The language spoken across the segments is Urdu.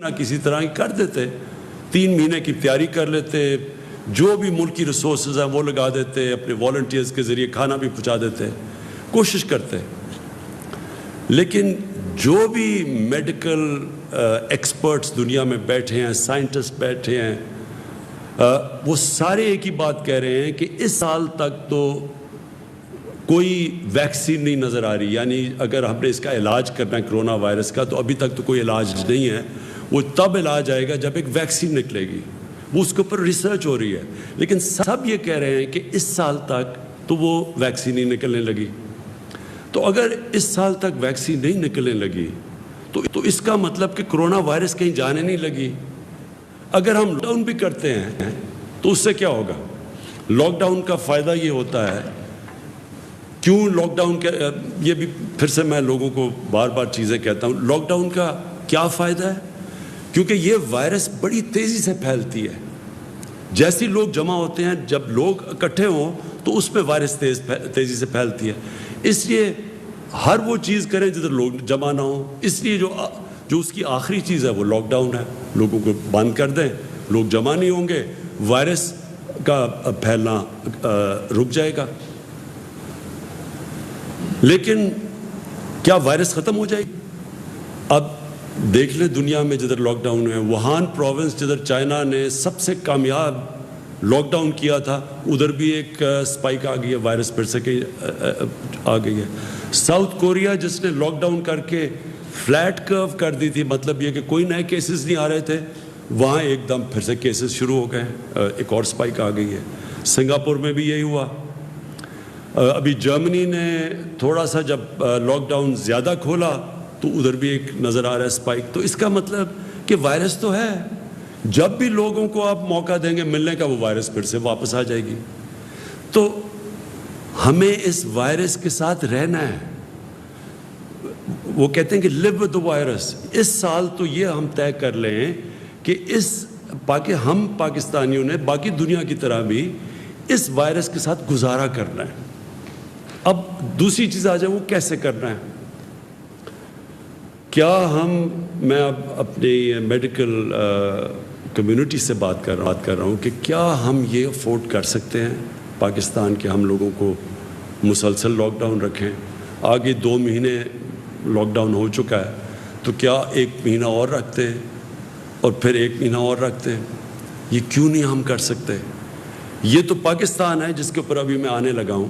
نہ کسی طرح کی کر دیتے, 3 مہینے کی تیاری کر لیتے, جو بھی ملک کی ریسورسز ہیں وہ لگا دیتے, اپنے والنٹیئرز کے ذریعے کھانا بھی پہنچا دیتے, کوشش کرتے. لیکن جو بھی میڈیکل ایکسپرٹس دنیا میں بیٹھے ہیں, سائنٹسٹ بیٹھے ہیں, وہ سارے ایک ہی بات کہہ رہے ہیں کہ اس سال تک تو کوئی ویکسین نہیں نظر آ رہی. یعنی اگر ہم نے اس کا علاج کرنا ہے کرونا وائرس کا, تو ابھی تک تو کوئی علاج نہیں ہے. وہ تب علاج آئے گا جب ایک ویکسین نکلے گی, وہ اس کے اوپر ریسرچ ہو رہی ہے. لیکن سب یہ کہہ رہے ہیں کہ اس سال تک تو وہ ویکسین ہی نکلنے لگی. تو اگر اس سال تک ویکسین نہیں نکلنے لگی تو اس کا مطلب کہ کرونا وائرس کہیں جانے نہیں لگی. اگر ہم لاک ڈاؤن بھی کرتے ہیں تو اس سے کیا ہوگا؟ لاک ڈاؤن کا فائدہ یہ ہوتا ہے, کیوں لاک ڈاؤن کا, یہ بھی پھر سے میں لوگوں کو بار بار چیزیں کہتا ہوں, لاک ڈاؤن کا کیا فائدہ ہے؟ کیونکہ یہ وائرس بڑی تیزی سے پھیلتی ہے. جیسے لوگ جمع ہوتے ہیں, جب لوگ اکٹھے ہوں تو اس پہ وائرس تیزی سے پھیلتی ہے. اس لیے ہر وہ چیز کریں جدھر لوگ جمع نہ ہوں. اس لیے جو اس کی آخری چیز ہے وہ لاک ڈاؤن ہے. لوگوں کو بند کر دیں, لوگ جمع نہیں ہوں گے, وائرس کا پھیلنا رک جائے گا. لیکن کیا وائرس ختم ہو جائے گی؟ اب دیکھ لیں دنیا میں جدھر لاک ڈاؤن ہے, ووہان پروونس جدھر چائنا نے سب سے کامیاب لاک ڈاؤن کیا تھا, ادھر بھی ایک سپائک آ گئی ہے, وائرس پھر سے آ گئی ہے. ساؤتھ کوریا جس نے لاک ڈاؤن کر کے فلیٹ کرو کر دی تھی, مطلب یہ کہ کوئی نئے کیسز نہیں آ رہے تھے, وہاں ایک دم پھر سے کیسز شروع ہو گئے, ایک اور سپائک آ گئی ہے. سنگاپور میں بھی یہی ہوا. ابھی جرمنی نے تھوڑا سا جب لاک ڈاؤن زیادہ کھولا تو ادھر بھی ایک نظر آ رہا ہے سپائک. تو اس کا مطلب کہ وائرس تو ہے, جب بھی لوگوں کو آپ موقع دیں گے ملنے کا, وہ وائرس پھر سے واپس آ جائے گی. تو ہمیں اس وائرس کے ساتھ رہنا ہے. وہ کہتے ہیں کہ live with the virus. اس سال تو یہ ہم طے کر لیں کہ ہم پاکستانیوں نے باقی دنیا کی طرح بھی اس وائرس کے ساتھ گزارا کرنا ہے. اب دوسری چیز آ جائے, وہ کیسے کرنا ہے. کیا میں اب اپنی میڈیکل کمیونٹی سے بات کر رہا ہوں کہ کیا ہم یہ افورڈ کر سکتے ہیں پاکستان کے ہم لوگوں کو مسلسل لاک ڈاؤن رکھیں. آگے 2 مہینے لاک ڈاؤن ہو چکا ہے, تو کیا 1 مہینہ اور رکھتے ہیں اور پھر 1 مہینہ اور رکھتے ہیں؟ یہ کیوں نہیں ہم کر سکتے؟ یہ تو پاکستان ہے جس کے اوپر ابھی میں آنے لگا ہوں.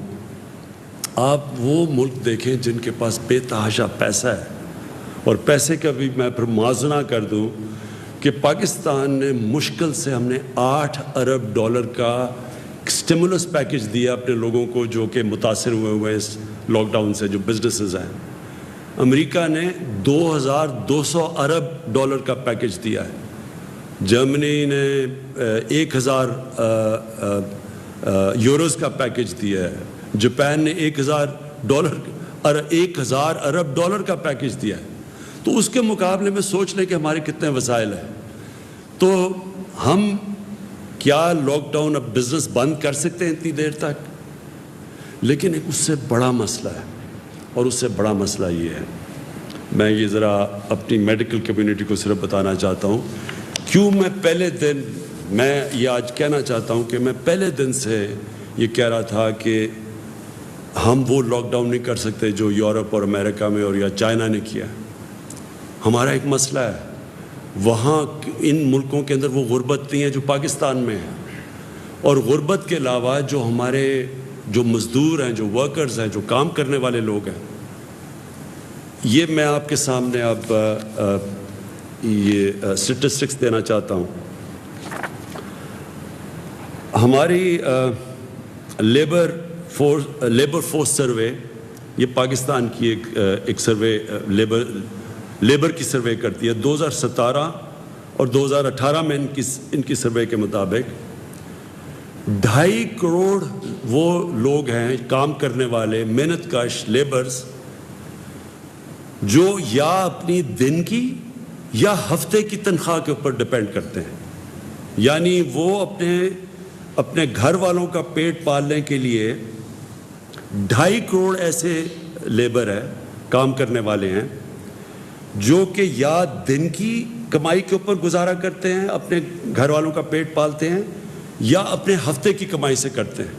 آپ وہ ملک دیکھیں جن کے پاس بے تحاشا پیسہ ہے, اور پیسے کا بھی میں پھر موازنہ کر دوں کہ پاکستان نے مشکل سے ہم نے $8 ارب کا اسٹیمولس پیکج دیا اپنے لوگوں کو جو کہ متاثر ہوئے اس لاک ڈاؤن سے, جو بزنسز ہیں. امریکہ نے $2,200 ارب کا پیکج دیا ہے. جرمنی نے 1,000 یوروز کا پیکج دیا ہے. جاپان نے $1,000 ارب کا پیکج دیا ہے. تو اس کے مقابلے میں سوچ لیں کہ ہمارے کتنے وسائل ہیں. تو ہم کیا لاک ڈاؤن اب بزنس بند کر سکتے ہیں اتنی دیر تک؟ لیکن ایک اس سے بڑا مسئلہ ہے, اور اس سے بڑا مسئلہ یہ ہے, میں یہ ذرا اپنی میڈیکل کمیونٹی کو صرف بتانا چاہتا ہوں. کیوں میں پہلے دن, میں یہ آج کہنا چاہتا ہوں کہ میں پہلے دن سے یہ کہہ رہا تھا کہ ہم وہ لاک ڈاؤن نہیں کر سکتے جو یورپ اور امریکہ میں اور یا چائنا نے کیا. ہمارا ایک مسئلہ ہے, وہاں ان ملکوں کے اندر وہ غربت نہیں ہے جو پاکستان میں ہے. اور غربت کے علاوہ جو ہمارے جو مزدور ہیں, جو ورکرز ہیں, جو کام کرنے والے لوگ ہیں, یہ میں آپ کے سامنے اب یہ اسٹیٹسٹکس دینا چاہتا ہوں. ہماری لیبر فورس سروے, یہ پاکستان کی ایک سروے لیبر کی سروے کرتی ہے. 2017 اور 2018 میں ان کی سروے کے مطابق 2.5 کروڑ وہ لوگ ہیں کام کرنے والے, محنت کش لیبرز, جو یا اپنی دن کی یا ہفتے کی تنخواہ کے اوپر ڈیپینڈ کرتے ہیں. یعنی وہ اپنے گھر والوں کا پیٹ پالنے کے لیے 2.5 کروڑ ایسے لیبر ہیں, کام کرنے والے ہیں, جو کہ یا دن کی کمائی کے اوپر گزارا کرتے ہیں, اپنے گھر والوں کا پیٹ پالتے ہیں, یا اپنے ہفتے کی کمائی سے کرتے ہیں.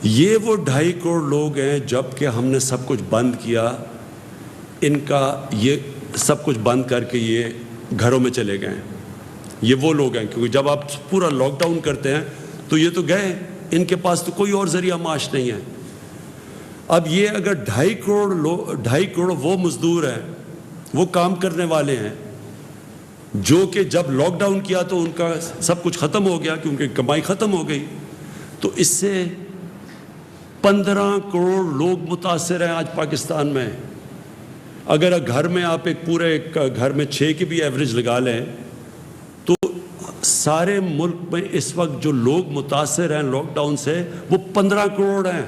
یہ وہ 2.5 کروڑ لوگ ہیں. جب کہ ہم نے سب کچھ بند کیا, ان کا یہ سب کچھ بند کر کے یہ گھروں میں چلے گئے ہیں. یہ وہ لوگ ہیں, کیونکہ جب آپ پورا لاک ڈاؤن کرتے ہیں تو یہ تو گئے, ان کے پاس تو کوئی اور ذریعہ معاش نہیں ہے. اب یہ اگر 2.5 کروڑ وہ مزدور ہیں, وہ کام کرنے والے ہیں, جو کہ جب لاک ڈاؤن کیا تو ان کا سب کچھ ختم ہو گیا کیونکہ کمائی ختم ہو گئی, تو اس سے 15 کروڑ لوگ متاثر ہیں آج پاکستان میں. اگر گھر میں آپ ایک پورے گھر میں 6 کی بھی ایوریج لگا لیں تو سارے ملک میں اس وقت جو لوگ متاثر ہیں لاک ڈاؤن سے وہ 15 کروڑ ہیں.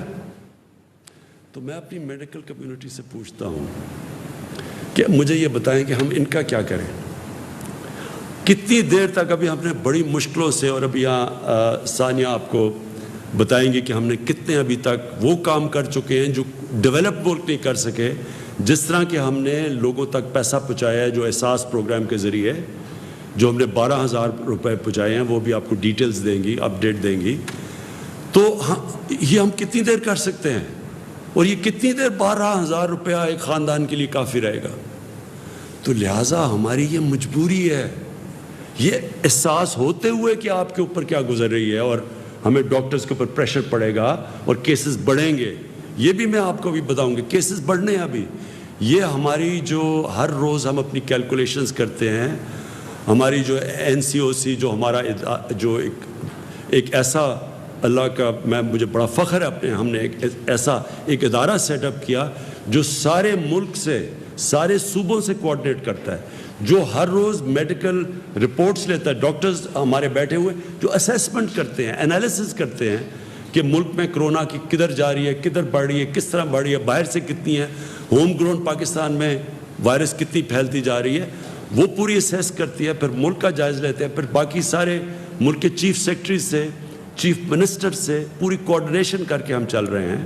تو میں اپنی میڈیکل کمیونٹی سے پوچھتا ہوں کہ مجھے یہ بتائیں کہ ہم ان کا کیا کریں. کتنی دیر تک ابھی ہم نے بڑی مشکلوں سے, اور ابھی یہاں ثانیہ آپ کو بتائیں گے کہ ہم نے کتنے ابھی تک وہ کام کر چکے ہیں جو ڈیولپ ملک نہیں کر سکے. جس طرح کہ ہم نے لوگوں تک پیسہ پہنچایا ہے جو احساس پروگرام کے ذریعے, جو ہم نے 12,000 روپے پہنچائے ہیں, وہ بھی آپ کو ڈیٹیلز دیں گی, اپڈیٹ دیں گی. تو یہ ہم کتنی دیر کر سکتے ہیں, اور یہ کتنی دیر 12,000 روپیہ ایک خاندان کے لیے کافی رہے گا. تو لہٰذا ہماری یہ مجبوری ہے, یہ احساس ہوتے ہوئے کہ آپ کے اوپر کیا گزر رہی ہے, اور ہمیں ڈاکٹرز کے اوپر پریشر پڑے گا اور کیسز بڑھیں گے. یہ بھی میں آپ کو بھی بتاؤں گا, کیسز بڑھنے ہیں ابھی. یہ ہماری جو ہر روز ہم اپنی کیلکولیشنز کرتے ہیں, ہماری جو NCOC جو ہمارا جو ایک ایسا, اللہ کا مجھے بڑا فخر ہے اپنے, ہم نے ایک ادارہ سیٹ اپ کیا جو سارے ملک سے, سارے صوبوں سے کوآرڈینیٹ کرتا ہے, جو ہر روز میڈیکل رپورٹس لیتا ہے. ڈاکٹرز ہمارے بیٹھے ہوئے جو اسیسمنٹ کرتے ہیں, انالیسس کرتے ہیں کہ ملک میں کرونا کی کدھر جا رہی ہے, کدھر بڑھ رہی ہے, کس طرح بڑھ رہی ہے, باہر سے کتنی ہے, ہوم گرون پاکستان میں وائرس کتنی پھیلتی جا رہی ہے, وہ پوری اسیس کرتی ہے. پھر ملک کا جائزہ لیتے ہیں, پھر باقی سارے ملک کے چیف سیکرٹری سے, چیف منسٹر سے پوری کوآرڈینیشن کر کے ہم چل رہے ہیں,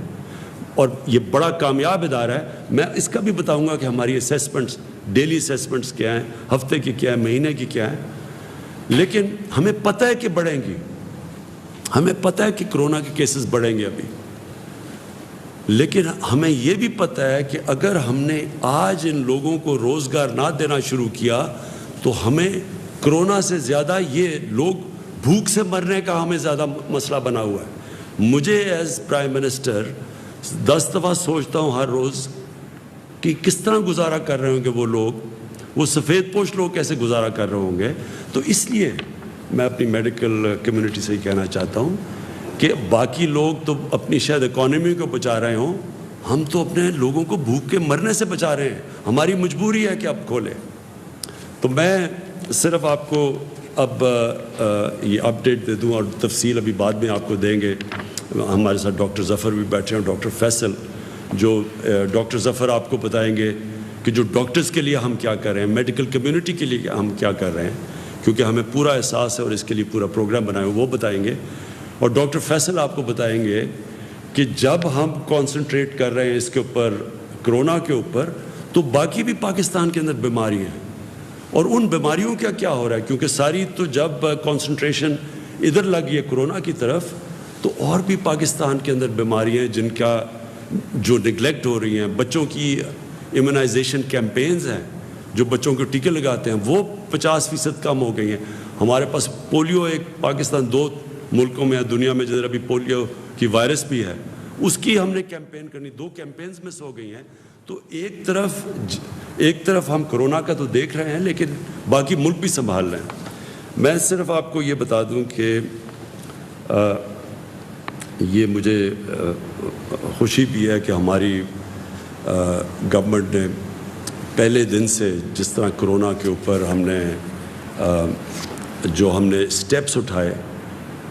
اور یہ بڑا کامیاب ادارہ ہے. میں اس کا بھی بتاؤں گا کہ ہماری اسیسمنٹس, ڈیلی اسیسمنٹس کیا ہیں, ہفتے کی کیا ہے, مہینے کی کیا ہے. لیکن ہمیں پتہ ہے کہ بڑھیں گی, ہمیں پتہ ہے کہ کرونا کے کیسز بڑھیں گے ابھی. لیکن ہمیں یہ بھی پتہ ہے کہ اگر ہم نے آج ان لوگوں کو روزگار نہ دینا شروع کیا تو ہمیں کرونا سے زیادہ یہ لوگ بھوک سے مرنے کا ہمیں زیادہ مسئلہ بنا ہوا ہے. مجھے ایز پرائم منسٹر 10 دفعہ سوچتا ہوں ہر روز کہ کس طرح گزارا کر رہے ہوں گے وہ لوگ, وہ سفید پوش لوگ کیسے گزارا کر رہے ہوں گے. تو اس لیے میں اپنی میڈیکل کمیونٹی سے یہ کہنا چاہتا ہوں کہ باقی لوگ تو اپنی شاید اکانومی کو بچا رہے ہوں, ہم تو اپنے لوگوں کو بھوک کے مرنے سے بچا رہے ہیں. ہماری مجبوری ہے کہ اب کھولیں. تو میں صرف آپ کو اب یہ اپڈیٹ دے دوں, اور تفصیل ابھی بعد میں آپ کو دیں گے. ہمارے ساتھ ڈاکٹر ظفر بھی بیٹھے ہیں, ڈاکٹر فیصل, جو ڈاکٹر ظفر آپ کو بتائیں گے کہ جو ڈاکٹرز کے لیے ہم کیا کر رہے ہیں, میڈیکل کمیونٹی کے لیے ہم کیا کر رہے ہیں, کیونکہ ہمیں پورا احساس ہے اور اس کے لیے پورا پروگرام بنایا وہ بتائیں گے. اور ڈاکٹر فیصل آپ کو بتائیں گے کہ جب ہم کانسنٹریٹ کر رہے ہیں اس کے اوپر, کرونا کے اوپر, تو باقی بھی پاکستان کے اندر بیماری ہیں, اور ان بیماریوں کا کیا ہو رہا ہے, کیونکہ ساری تو جب کانسنٹریشن ادھر لگی ہے کرونا کی طرف, تو اور بھی پاکستان کے اندر بیماریاں ہیں جن کا جو نگلیکٹ ہو رہی ہیں. بچوں کی ایمونائزیشن کیمپینز ہیں, جو بچوں کو ٹیکے لگاتے ہیں, وہ 50% کم ہو گئی ہیں. ہمارے پاس پولیو, ایک پاکستان 2 ملکوں میں دنیا میں جدھر ابھی پولیو کی وائرس بھی ہے, اس کی ہم نے کیمپین کرنی, 2 کیمپینز مس ہو گئی ہیں. تو ایک طرف ہم کرونا کا تو دیکھ رہے ہیں, لیکن باقی ملک بھی سنبھال رہے ہیں. میں صرف آپ کو یہ بتا دوں کہ یہ مجھے خوشی بھی ہے کہ ہماری گورنمنٹ نے پہلے دن سے جس طرح کرونا کے اوپر ہم نے جو ہم نے سٹیپس اٹھائے,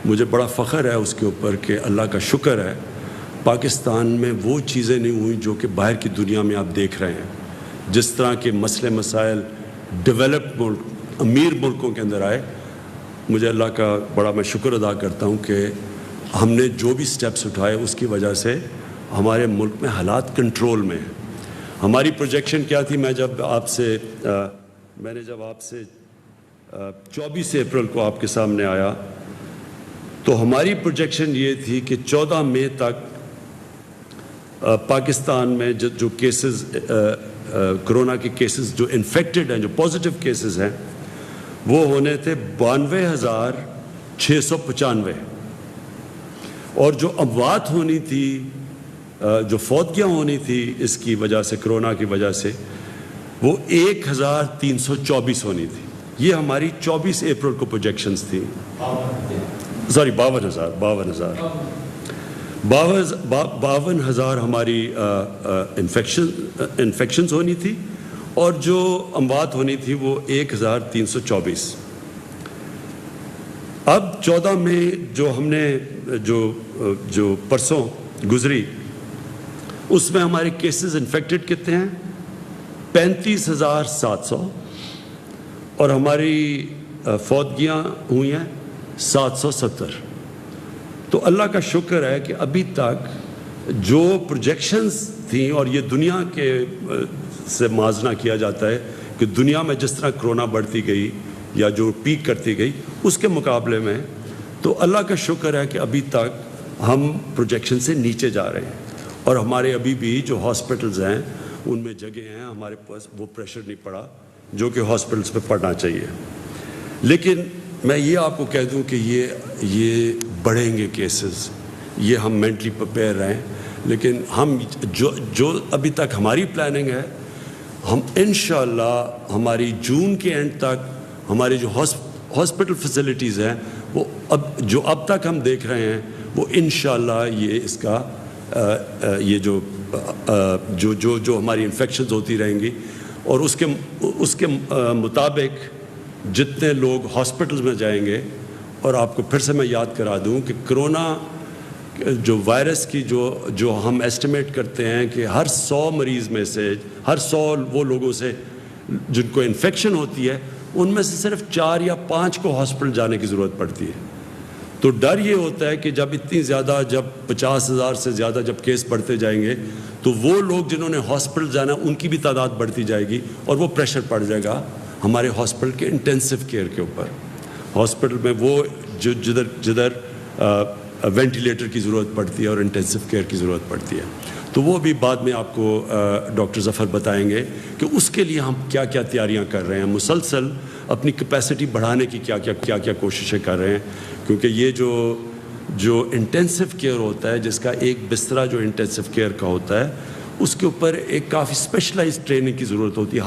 مجھے بڑا فخر ہے اس کے اوپر کہ اللہ کا شکر ہے پاکستان میں وہ چیزیں نہیں ہوئیں جو کہ باہر کی دنیا میں آپ دیکھ رہے ہیں. جس طرح کے مسئلے مسائل ڈیولپڈ ملک, امیر ملکوں کے اندر آئے, مجھے اللہ کا بڑا میں شکر ادا کرتا ہوں کہ ہم نے جو بھی سٹیپس اٹھائے اس کی وجہ سے ہمارے ملک میں حالات کنٹرول میں ہیں. ہماری پروجیکشن کیا تھی, میں جب آپ سے میں نے جب آپ سے 24 اپریل کو آپ کے سامنے آیا تو ہماری پروجیکشن یہ تھی کہ 14 مئی تک پاکستان میں جو کیسز کرونا کے کیسز جو انفیکٹڈ ہیں، جو پازیٹیو کیسز ہیں، وہ ہونے تھے 92,695، اور جو اموات ہونی تھی، جو فوتگیاں ہونی تھی اس کی وجہ سے، کرونا کی وجہ سے، وہ 1,324 ہونی تھی۔ یہ ہماری 24 اپریل کو پروجیکشنز تھی، 52,000 ہماری انفیکشنز ہونی تھی، اور جو اموات ہونی تھی وہ 1,324۔ اب 14 مئی جو ہم نے جو پرسوں گزری، اس میں ہمارے کیسز انفیکٹڈ کتنے ہیں؟ 35,700، اور ہماری فوتگیاں ہوئی ہیں 770۔ تو اللہ کا شکر ہے کہ ابھی تک جو پروجیکشنز تھیں، اور یہ دنیا کے سے موازنہ کیا جاتا ہے کہ دنیا میں جس طرح کرونا بڑھتی گئی یا جو پیک کرتی گئی اس کے مقابلے میں، تو اللہ کا شکر ہے کہ ابھی تک ہم پروجیکشن سے نیچے جا رہے ہیں، اور ہمارے ابھی بھی جو ہاسپٹلز ہیں ان میں جگہ ہیں، ہمارے پاس وہ پریشر نہیں پڑا جو کہ ہاسپٹلز پہ پڑنا چاہیے۔ لیکن میں یہ آپ کو کہہ دوں کہ یہ بڑھیں گے کیسز، یہ ہم مینٹلی پریپیئر رہیں، لیکن ہم جو ابھی تک ہماری پلاننگ ہے، ہم انشاءاللہ ہماری جون کے اینڈ تک ہماری جو ہاسپٹل فیسلٹیز ہیں وہ اب تک ہم دیکھ رہے ہیں، وہ انشاءاللہ یہ اس کا یہ جو ہماری انفیکشنز ہوتی رہیں گی، اور اس کے مطابق جتنے لوگ ہاسپٹلز میں جائیں گے۔ اور آپ کو پھر سے میں یاد کرا دوں کہ کرونا جو وائرس کی جو ہم ایسٹیمیٹ کرتے ہیں کہ ہر 100 مریض میں سے، ہر 100 وہ لوگوں سے جن کو انفیکشن ہوتی ہے، ان میں سے صرف 4 یا 5 کو ہاسپٹل جانے کی ضرورت پڑتی ہے۔ تو ڈر یہ ہوتا ہے کہ جب اتنی زیادہ، جب 50,000 سے زیادہ جب کیس بڑھتے جائیں گے، تو وہ لوگ جنہوں نے ہاسپٹل جانا ان کی بھی تعداد بڑھتی جائے گی، اور وہ پریشر پڑ جائے گا ہمارے ہاسپٹل کے انٹینسو کیئر کے اوپر۔ ہاسپٹل میں وہ جدھر وینٹیلیٹر کی ضرورت پڑتی ہے اور انٹینسو کیئر کی ضرورت پڑتی ہے، تو وہ بھی بعد میں آپ کو ڈاکٹر ظفر بتائیں گے کہ اس کے لیے ہم کیا کیا تیاریاں کر رہے ہیں، مسلسل اپنی کیپیسٹی بڑھانے کی کیا کوششیں کر رہے ہیں، کیونکہ یہ جو انٹینسو کیئر ہوتا ہے، جس کا ایک بسترا جو انٹینسو کیئر کا ہوتا ہے، اس کے اوپر ایک کافی اسپیشلائز ٹریننگ کی ضرورت ہوتی ہے۔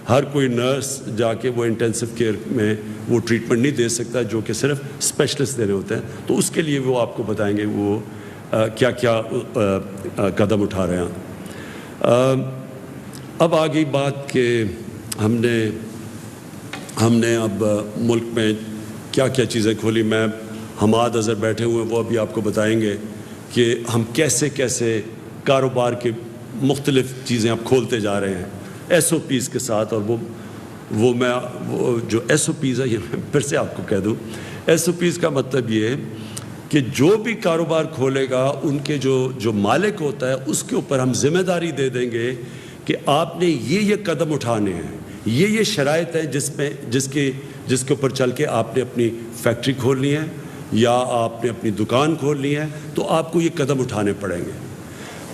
ہر کوئی نرس جا کے وہ انٹینسو کیئر میں وہ ٹریٹمنٹ نہیں دے سکتا جو کہ صرف اسپیشلسٹ دینے ہوتے ہیں، تو اس کے لیے وہ آپ کو بتائیں گے وہ کیا قدم اٹھا رہے ہیں۔ اب آگئی بات کہ ہم نے اب ملک میں کیا چیزیں کھولی۔ میں حماد اظہر بیٹھے ہوئے ہیں، وہ ابھی آپ کو بتائیں گے کہ ہم کیسے کاروبار کے مختلف چیزیں اب کھولتے جا رہے ہیں SOPs کے ساتھ۔ اور وہ جو SOPs ہے، یہ میں پھر سے آپ کو کہہ دوں، SOPs کا مطلب یہ ہے کہ جو بھی کاروبار کھولے گا ان کے جو مالک ہوتا ہے اس کے اوپر ہم ذمہ داری دے دیں گے کہ آپ نے یہ قدم اٹھانے ہیں، یہ شرائط ہے جس کے اوپر چل کے آپ نے اپنی فیکٹری کھولنی ہے یا آپ نے اپنی دکان کھولنی ہے، تو آپ کو یہ قدم اٹھانے پڑیں گے۔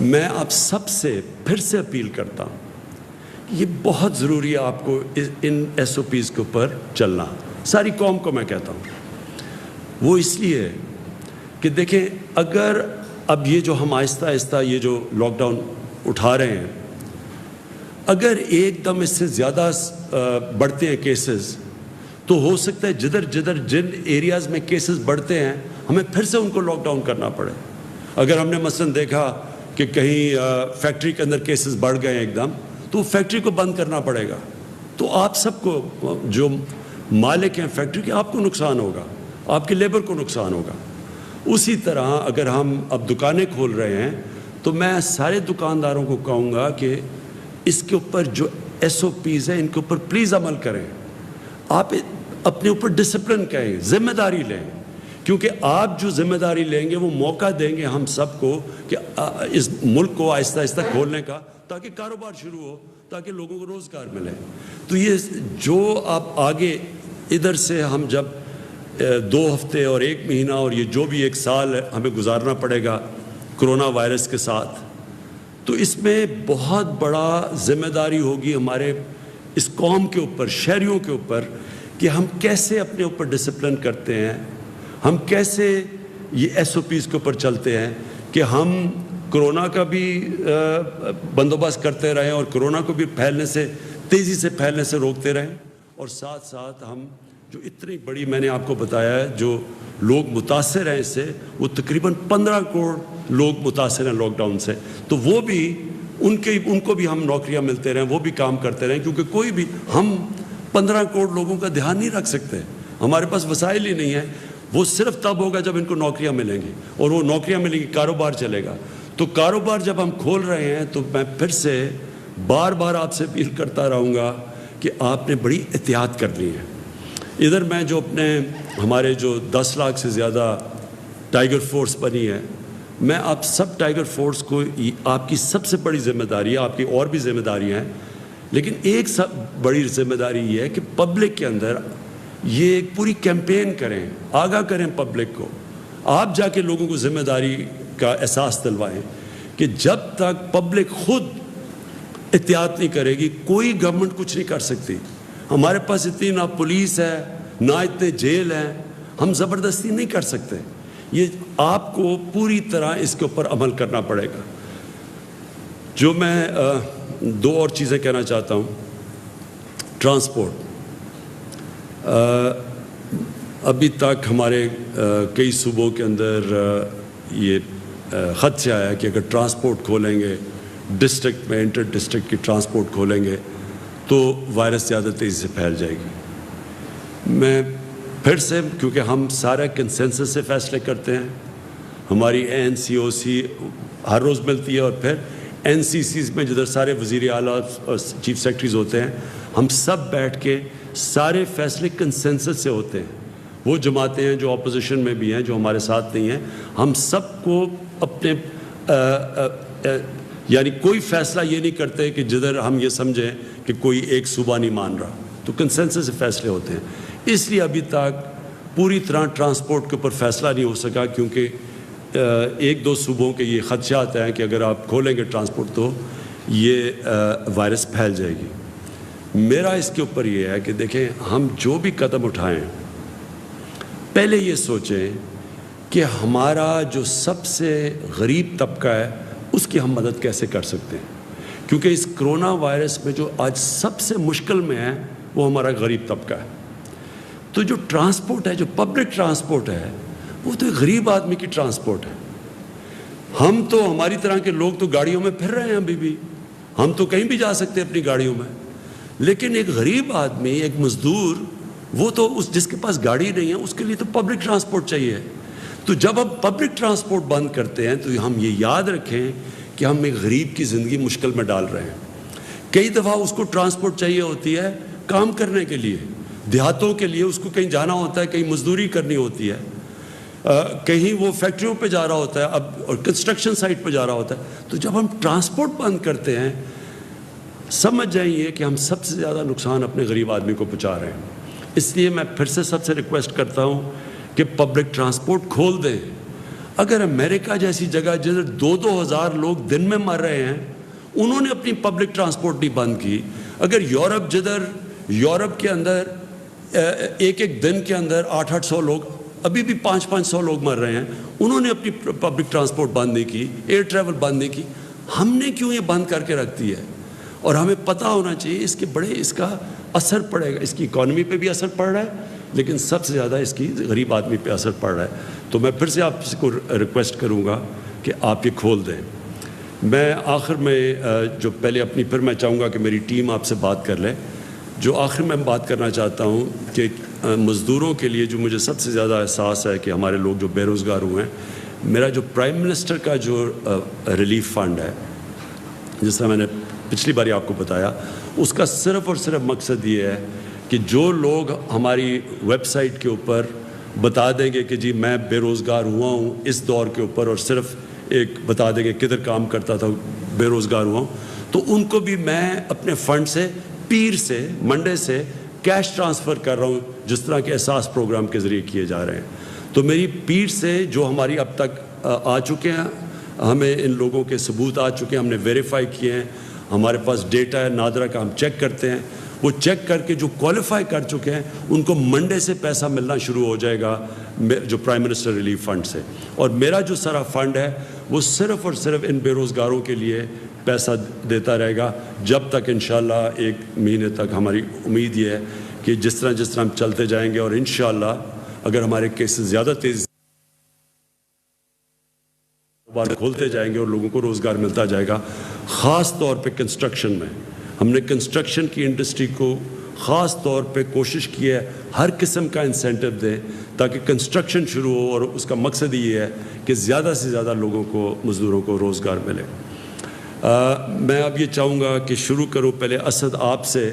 میں آپ سب سے پھر سے اپیل کرتا ہوں، یہ بہت ضروری ہے آپ کو ان SOPs کے اوپر چلنا، ساری قوم کو میں کہتا ہوں۔ وہ اس لیے کہ دیکھیں، اگر اب یہ جو ہم آہستہ آہستہ یہ جو لاک ڈاؤن اٹھا رہے ہیں، اگر ایک دم اس سے زیادہ بڑھتے ہیں کیسز، تو ہو سکتا ہے جن ایریاز میں کیسز بڑھتے ہیں ہمیں پھر سے ان کو لاک ڈاؤن کرنا پڑے۔ اگر ہم نے مثلاً دیکھا کہ کہیں فیکٹری کے اندر کیسز بڑھ گئے ایک دم، تو فیکٹری کو بند کرنا پڑے گا، تو آپ سب کو جو مالک ہیں فیکٹری کے، آپ کو نقصان ہوگا، آپ کے لیبر کو نقصان ہوگا۔ اسی طرح اگر ہم اب دکانیں کھول رہے ہیں تو میں سارے دکانداروں کو کہوں گا کہ اس کے اوپر جو SOPs ہیں ان کے اوپر پلیز عمل کریں۔ آپ اپنے اوپر ڈسپلن کہیں، ذمہ داری لیں کیونکہ آپ جو ذمہ داری لیں گے وہ موقع دیں گے ہم سب کو کہ اس ملک کو آہستہ آہستہ کھولنے کا، تاکہ کاروبار شروع ہو، تاکہ لوگوں کو روزگار ملے۔ تو یہ جو آپ آگے ادھر سے ہم جب 2 ہفتے اور 1 مہینہ اور یہ جو بھی 1 سال ہمیں گزارنا پڑے گا کرونا وائرس کے ساتھ، تو اس میں بہت بڑا ذمہ داری ہوگی ہمارے اس قوم کے اوپر، شہریوں کے اوپر، کہ ہم کیسے اپنے اوپر ڈسپلن کرتے ہیں، ہم کیسے یہ SOPs کے اوپر چلتے ہیں کہ ہم کرونا کا بھی بندوبست کرتے رہیں اور کرونا کو بھی تیزی سے پھیلنے سے روکتے رہیں، اور ساتھ ساتھ ہم جو اتنی بڑی میں نے آپ کو بتایا ہے جو لوگ متاثر ہیں اس سے، وہ تقریباً 15 کروڑ لوگ متاثر ہیں لاک ڈاؤن سے، تو وہ بھی ان کو بھی ہم نوکریاں ملتے رہیں، وہ بھی کام کرتے رہیں، کیونکہ کوئی بھی ہم 15 کروڑ لوگوں کا دھیان نہیں رکھ سکتے، ہمارے پاس وسائل ہی نہیں ہیں۔ وہ صرف تب ہوگا جب ان کو نوکریاں ملیں گی، اور وہ نوکریاں ملیں گی، کاروبار چلے گا۔ تو کاروبار جب ہم کھول رہے ہیں تو میں پھر سے بار بار آپ سے اپیل کرتا رہوں گا کہ آپ نے بڑی احتیاط کرنی ہے۔ ادھر میں جو ہمارے جو 10 لاکھ سے زیادہ ٹائیگر فورس بنی ہے، میں آپ سب ٹائیگر فورس کو، آپ کی سب سے بڑی ذمہ داری ہے، آپ کی اور بھی ذمہ داریاں ہیں، لیکن ایک سب بڑی ذمہ داری یہ ہے کہ پبلک کے اندر یہ ایک پوری کیمپین کریں، آگاہ کریں پبلک کو، آپ جا کے لوگوں کو ذمہ داری کا احساس دلوائیں کہ جب تک پبلک خود احتیاط نہیں کرے گی کوئی گورنمنٹ کچھ نہیں کر سکتی۔ ہمارے پاس اتنی نہ پولیس ہے نہ اتنے جیل ہیں، ہم زبردستی نہیں کر سکتے، یہ آپ کو پوری طرح اس کے اوپر عمل کرنا پڑے گا۔ جو میں 2 اور چیزیں کہنا چاہتا ہوں۔ ٹرانسپورٹ، ابھی تک ہمارے کئی صوبوں کے اندر یہ خدشہ آیا کہ اگر ٹرانسپورٹ کھولیں گے، ڈسٹرکٹ میں انٹر ڈسٹرکٹ کی ٹرانسپورٹ کھولیں گے تو وائرس زیادہ تیزی سے پھیل جائے گی۔ میں پھر سے، کیونکہ ہم سارے کنسنسس سے فیصلے کرتے ہیں، ہماری NCOC ہر روز ملتی ہے، اور پھر NCCs میں جدھر سارے وزیر اعلیٰ اور چیف سیکرٹریز ہوتے ہیں، ہم سب بیٹھ کے سارے فیصلے کنسنسس سے ہوتے ہیں۔ وہ جماعتیں ہیں جو اپوزیشن میں بھی ہیں، جو ہمارے ساتھ نہیں ہیں، ہم سب کو اپنے یعنی کوئی فیصلہ یہ نہیں کرتے کہ جدھر ہم یہ سمجھیں کہ کوئی ایک صوبہ نہیں مان رہا، تو کنسنسس سے فیصلے ہوتے ہیں۔ اس لیے ابھی تک پوری طرح ٹرانسپورٹ کے اوپر فیصلہ نہیں ہو سکا، کیونکہ 1-2 صوبوں کے یہ خدشات ہیں کہ اگر آپ کھولیں گے ٹرانسپورٹ تو یہ وائرس پھیل جائے گی۔ میرا اس کے اوپر یہ ہے کہ دیکھیں، ہم جو بھی قدم اٹھائیں پہلے یہ سوچیں کہ ہمارا جو سب سے غریب طبقہ ہے اس کی ہم مدد کیسے کر سکتے ہیں، کیونکہ اس کرونا وائرس میں جو آج سب سے مشکل میں ہے وہ ہمارا غریب طبقہ ہے۔ تو جو ٹرانسپورٹ ہے، جو پبلک ٹرانسپورٹ ہے، وہ تو ایک غریب آدمی کی ٹرانسپورٹ ہے۔ ہم تو ہماری طرح کے لوگ تو گاڑیوں میں پھر رہے ہیں ابھی بھی، ہم تو کہیں بھی جا سکتے ہیں اپنی گاڑیوں میں، لیکن ایک غریب آدمی، ایک مزدور، وہ تو جس کے پاس گاڑی نہیں ہے اس کے لیے تو پبلک ٹرانسپورٹ چاہیے۔ تو جب ہم پبلک ٹرانسپورٹ بند کرتے ہیں تو ہم یہ یاد رکھیں کہ ہم ایک غریب کی زندگی مشکل میں ڈال رہے ہیں۔ کئی دفعہ اس کو ٹرانسپورٹ چاہیے ہوتی ہے کام کرنے کے لیے، دیہاتوں کے لیے اس کو کہیں جانا ہوتا ہے، کہیں مزدوری کرنی ہوتی ہے، کہیں وہ فیکٹریوں پہ جا رہا ہوتا ہے، اب اور کنسٹرکشن سائٹ پہ جا رہا ہوتا ہے۔ تو جب ہم ٹرانسپورٹ بند کرتے ہیں، سمجھ جائیے کہ ہم سب سے زیادہ نقصان اپنے غریب آدمی کو پہنچا رہے ہیں۔ اس لیے میں پھر سے سب سے ریکویسٹ کرتا ہوں کہ پبلک ٹرانسپورٹ کھول دیں۔ اگر امریکہ جیسی جگہ جدھر 2-2 ہزار لوگ دن میں مر رہے ہیں، انہوں نے اپنی پبلک ٹرانسپورٹ نہیں بند کی، اگر یورپ کے اندر ایک دن کے اندر 800 لوگ، ابھی بھی 500 لوگ مر رہے ہیں، انہوں نے اپنی پبلک ٹرانسپورٹ بند نہیں کی، ایئر ٹریول بند نہیں کی، ہم نے کیوں یہ بند کر کے رکھ دی ہے؟ اور ہمیں پتہ ہونا چاہیے اس کا اثر پڑے گا، اس کی اکانومی پہ بھی اثر پڑ رہا ہے، لیکن سب سے زیادہ اس کی غریب آدمی پہ اثر پڑ رہا ہے۔ تو میں پھر سے آپ کو ریکویسٹ کروں گا کہ آپ یہ کھول دیں۔ میں آخر میں جو پہلے پھر میں چاہوں گا کہ میری ٹیم آپ سے بات کر لے۔ جو آخر میں بات کرنا چاہتا ہوں کہ مزدوروں کے لیے جو مجھے سب سے زیادہ احساس ہے کہ ہمارے لوگ جو بے روزگار ہوئے ہیں، میرا جو پرائم منسٹر کا جو ریلیف فنڈ ہے، جس طرح میں نے پچھلی باری آپ کو بتایا، اس کا صرف اور صرف مقصد یہ ہے کہ جو لوگ ہماری ویب سائٹ کے اوپر بتا دیں گے کہ جی میں بے روزگار ہوا ہوں اس دور کے اوپر, اور صرف ایک بتا دیں گے کدھر کام کرتا تھا, بے روزگار ہوا ہوں, تو ان کو بھی میں اپنے فنڈ سے پیر سے منڈے سے کیش ٹرانسفر کر رہا ہوں, جس طرح کے احساس پروگرام کے ذریعے کیے جا رہے ہیں. تو میری پیر سے جو ہماری اب تک آ چکے ہیں, ہمیں ان لوگوں کے ثبوت آ چکے ہیں, ہم نے ویریفائی کیے ہیں, ہمارے پاس ڈیٹا ہے نادرا کا, ہم چیک کرتے ہیں, وہ چیک کر کے جو کوالیفائی کر چکے ہیں ان کو منڈے سے پیسہ ملنا شروع ہو جائے گا جو پرائم منسٹر ریلیف فنڈ سے. اور میرا جو سارا فنڈ ہے وہ صرف اور صرف ان بے روزگاروں کے لیے پیسہ دیتا رہے گا جب تک انشاءاللہ 1 مہینے تک. ہماری امید یہ ہے کہ جس طرح ہم چلتے جائیں گے, اور انشاءاللہ اگر ہمارے کیسز زیادہ تیزی سے کھولتے جائیں گے اور لوگوں کو روزگار ملتا جائے گا, خاص طور پہ کنسٹرکشن میں ہم نے کنسٹرکشن کی انڈسٹری کو خاص طور پہ کوشش کی ہے ہر قسم کا انسینٹو دیں تاکہ کنسٹرکشن شروع ہو, اور اس کا مقصد یہ ہے کہ زیادہ سے زیادہ لوگوں کو, مزدوروں کو روزگار ملے. میں اب یہ چاہوں گا کہ شروع کروں پہلے اسد آپ سے,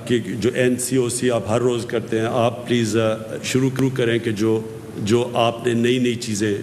کہ جو NCOC آپ ہر روز کرتے ہیں, آپ پلیز شروع کریں کہ جو آپ نے نئی چیزیں